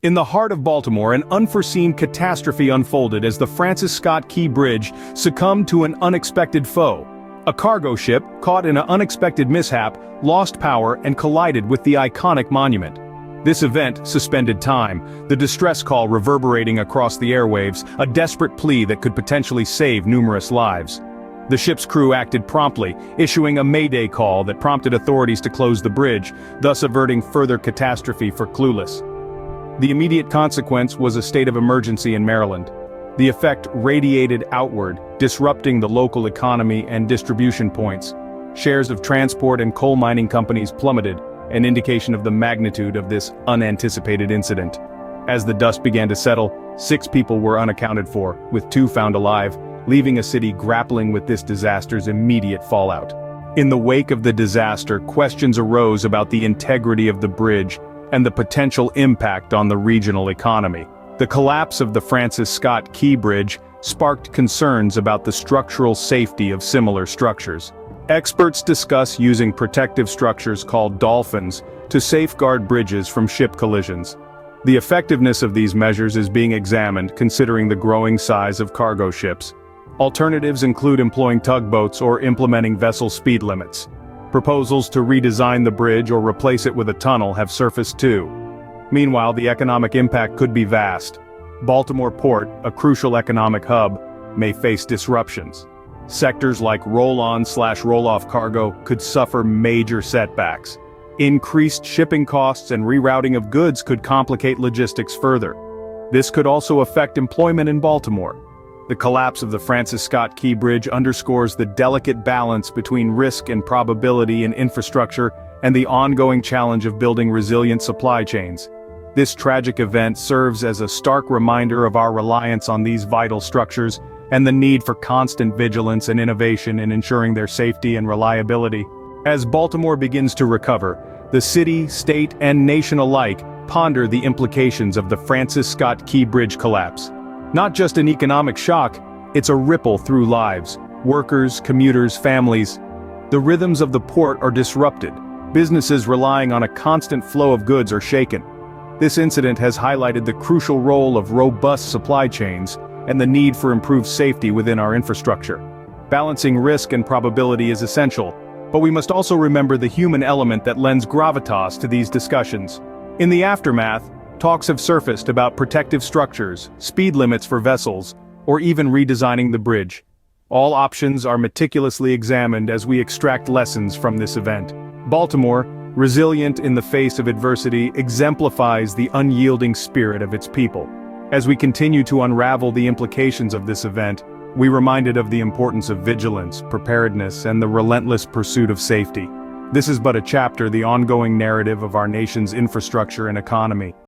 In the heart of Baltimore, an unforeseen catastrophe unfolded as the Francis Scott Key Bridge succumbed to an unexpected foe. A cargo ship, caught in an unexpected mishap, lost power and collided with the iconic monument. This event suspended time, the distress call reverberating across the airwaves, a desperate plea that could potentially save numerous lives. The ship's crew acted promptly, issuing a mayday call that prompted authorities to close the bridge, thus averting further catastrophe for clueless. The immediate consequence was a state of emergency in Maryland. The effect radiated outward, disrupting the local economy and distribution points. Shares of transport and coal mining companies plummeted, an indication of the magnitude of this unanticipated incident. As the dust began to settle, 6 people were unaccounted for, with 2 found alive, leaving a city grappling with this disaster's immediate fallout. In the wake of the disaster, questions arose about the integrity of the bridge and the potential impact on the regional economy. The collapse of the Francis Scott Key Bridge sparked concerns about the structural safety of similar structures. Experts discuss using protective structures called dolphins to safeguard bridges from ship collisions. The effectiveness of these measures is being examined considering the growing size of cargo ships. Alternatives include employing tugboats or implementing vessel speed limits. Proposals to redesign the bridge or replace it with a tunnel have surfaced too. Meanwhile, the economic impact could be vast. Baltimore Port, a crucial economic hub, may face disruptions. Sectors like roll-on/roll-off cargo could suffer major setbacks. Increased shipping costs and rerouting of goods could complicate logistics further. This could also affect employment in Baltimore. The collapse of the Francis Scott Key Bridge underscores the delicate balance between risk and probability in infrastructure and the ongoing challenge of building resilient supply chains. This tragic event serves as a stark reminder of our reliance on these vital structures and the need for constant vigilance and innovation in ensuring their safety and reliability. As Baltimore begins to recover, the city, state, and nation alike ponder the implications of the Francis Scott Key Bridge collapse. Not just an economic shock, it's a ripple through lives, workers, commuters, families. The rhythms of the port are disrupted. Businesses relying on a constant flow of goods are shaken. This incident has highlighted the crucial role of robust supply chains and the need for improved safety within our infrastructure. Balancing risk and probability is essential, but we must also remember the human element that lends gravitas to these discussions. In the aftermath, talks have surfaced about protective structures, speed limits for vessels, or even redesigning the bridge. All options are meticulously examined as we extract lessons from this event. Baltimore, resilient in the face of adversity, exemplifies the unyielding spirit of its people. As we continue to unravel the implications of this event, we're reminded of the importance of vigilance, preparedness, and the relentless pursuit of safety. This is but a chapter, the ongoing narrative of our nation's infrastructure and economy.